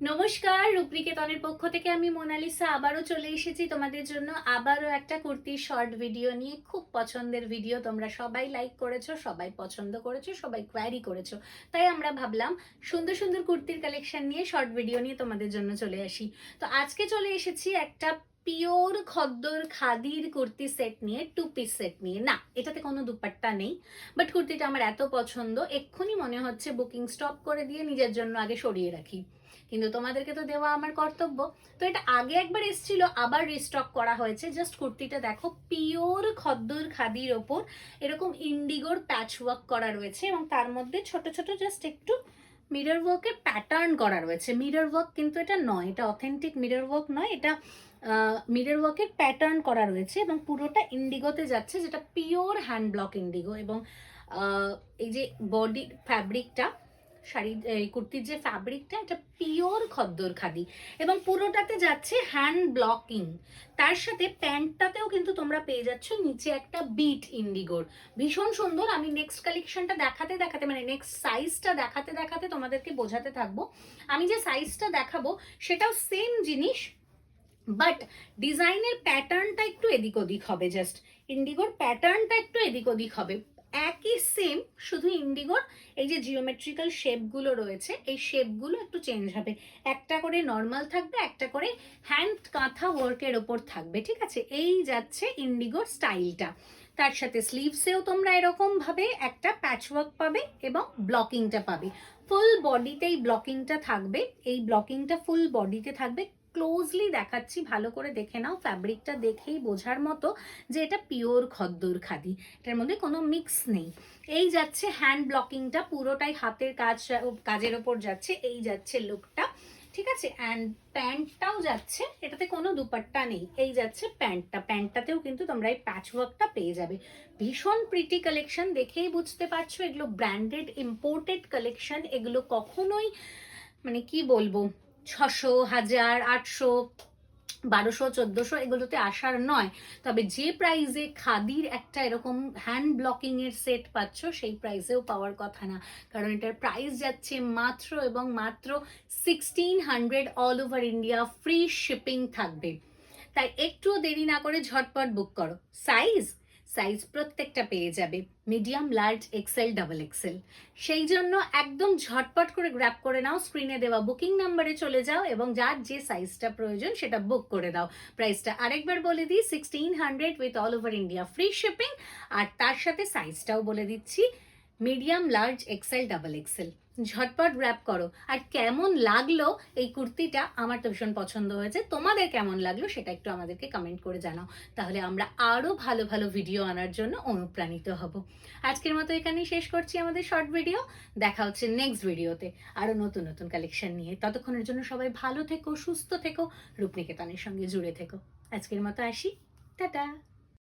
নমস্কার, রূপনিকেতনের পক্ষ থেকে আমি মোনালিসা আবারও চলে এসেছি তোমাদের জন্য আবারও একটা কুর্তির শর্ট ভিডিও নিয়ে। খুব পছন্দের ভিডিও, তোমরা সবাই লাইক করেছো, সবাই পছন্দ করেছো, সবাই কোয়ারি করেছো, তাই আমরা ভাবলাম সুন্দর সুন্দর কুর্তির কালেকশন নিয়ে শর্ট ভিডিও নিয়ে তোমাদের জন্য চলে আসি। তো আজকে চলে এসেছি একটা পিওর খদ্দর খাদির কুর্তি সেট নিয়ে, 2 পিস সেট নিয়ে। না, এটাতে কোনো দুপাট্টা নেই, বাট কুর্তিটা আমার এত পছন্দ এক্ষুনি মনে হচ্ছে বুকিং স্টপ করে দিয়ে নিজের জন্য আগে সরিয়ে রাখি, কিন্তু তোমাদেরকে তো দেওয়া আমার কর্তব্য। তো এটা আগে একবার এসেছিল, আবার রিস্টক করা হয়েছে। জাস্ট কুর্তিটা দেখো, পিওর খদ্দর খাদির ওপর এরকম ইন্ডিগোর প্যাচ ওয়ার্ক করা রয়েছে এবং তার মধ্যে ছোট ছোট জাস্ট একটু মিরর ওয়ার্কের প্যাটার্ন করা রয়েছে। মিরর ওয়ার্ক কিন্তু এটা নয়, এটা অথেন্টিক মিরর ওয়ার্ক নয়, এটা মিরর ওয়ার্কের প্যাটার্ন করা রয়েছে এবং পুরোটা ইন্ডিগোতে যাচ্ছে, যেটা পিওর হ্যান্ড ব্লক ইন্ডিগো। এবং এই যে বডি ফ্যাব্রিকটা, শাড়ি এই কুর্তির যে ফ্যাব্রিকটা, এটা পিওর খদ্দর খাদি এবং পুরোটাতে যাচ্ছে হ্যান্ড ব্লকিং। তার সাথে প্যান্টটাতেও কিন্তু তোমরা পেয়ে যাচ্ছ নিচে একটা বিট ইন্ডিগোর, ভীষণ সুন্দর। আমি নেক্সট কালেকশনটা দেখাতে দেখাতে, মানে নেক্সট সাইজটা দেখাতে দেখাতে তোমাদেরকে বোঝাতে থাকবো। আমি যে সাইজটা দেখাবো সেটাও সেম জিনিস, বাট ডিজাইনের প্যাটার্নটা একটু এদিক ওদিক হবে। জাস্ট ইন্ডিগোর প্যাটার্নটা একটু এদিক ওদিক হবে, একই সেম, শুধু ইন্ডিগোর এই যে জিওমেট্রিক্যাল শেপগুলো রয়েছে, এই শেপগুলো একটু চেঞ্জ হবে। একটা করে নর্মাল থাকবে, একটা করে হ্যান্ড কাঁথা ওয়ার্কের ওপর থাকবে, ঠিক আছে? এই যাচ্ছে ইন্ডিগোর স্টাইলটা। তার সাথে স্লিভসেও তোমরা এরকম ভাবে একটা প্যাচওয়ার্ক পাবে এবং ব্লকিংটা পাবে। ফুল বডিতেই ব্লকিংটা থাকবে, এই ব্লকিংটা ফুল বডিতে থাকবে। ক্লোজলি দেখাচ্ছি, ভালো করে দেখে নাও, ফ্যাব্রিকটা দেখেই বোঝার মতো যে এটা পিওর খদ্দর খাদি, এটার মধ্যে কোনো মিক্স নেই। এই যাচ্ছে হ্যান্ড ব্লকিংটা, পুরোটাই হাতের কাজের ওপর যাচ্ছে, এই যাচ্ছে লুকটা, ঠিক আছে? অ্যান্ড প্যান্টটাও যাচ্ছে, এটাতে কোনো দুপাট্টা নেই, এই যাচ্ছে প্যান্টটা, প্যান্টটাতেও কিন্তু তোমরা এই প্যাচ ওয়ার্কটা পেয়ে যাবে। ভীষণ প্রিটি কালেকশন, দেখেই বুঝতে পারছো এগুলো ব্র্যান্ডেড ইম্পোর্টেড কালেকশন। এগুলো কখনোই, মানে কি বলবো, 600, 1000, 800, 1200, 1400 এগুলোতে আসার নয়। তবে যে প্রাইসে খাদির একটা এরকম হ্যান্ড ব্লকিং এর সেট পাচ্ছ, সেই প্রাইসেও পাওয়ার কথা না, কারণ এটার প্রাইস যাচ্ছে মাত্র এবং মাত্র 1600। All over India free shipping থাকবে, তাই একটুও দেরি না করে ঝটপট বুক করো। সাইজ সাইজ প্রত্যেকটা পেয়ে যাবে medium, large, XL, double XL. সেই জন্য একদম ঝটপট করে গ্র্যাব করে নাও, স্ক্রিনে দেওয়া বুকিং নাম্বারে চলে যাও এবং যার যে সাইজটা প্রয়োজন সেটা বুক করে দাও। প্রাইসটা আরেকবার বলে দিই, 1600 with all over India free shipping. আর তার সাথে সাইজটাও বলে দিচ্ছি, medium, large, XL, double XL. ঝটপট গ্র্যাব করো। আর কেমন লাগলো এই কুর্তিটা? আমার তো ভীষণ পছন্দ হয়েছে, তোমাদের কেমন লাগলো সেটা একটু আমাদেরকে কমেন্ট করে জানাও, তাহলে আমরা আরো ভালো ভালো ভিডিও আনার জন্য অনুপ্রাণিত হব। আজকের মতো এখানেই শেষ করছি আমাদের শর্ট ভিডিও। দেখা হচ্ছে নেক্সট ভিডিওতে আরো নতুন নতুন কালেকশন নিয়ে। ততক্ষণের জন্য সবাই ভালো থেকো, সুস্থ থেকো, রূপনিকেতনের সঙ্গে জুড়ে থেকো। আজকের মতো আসি, টাটা।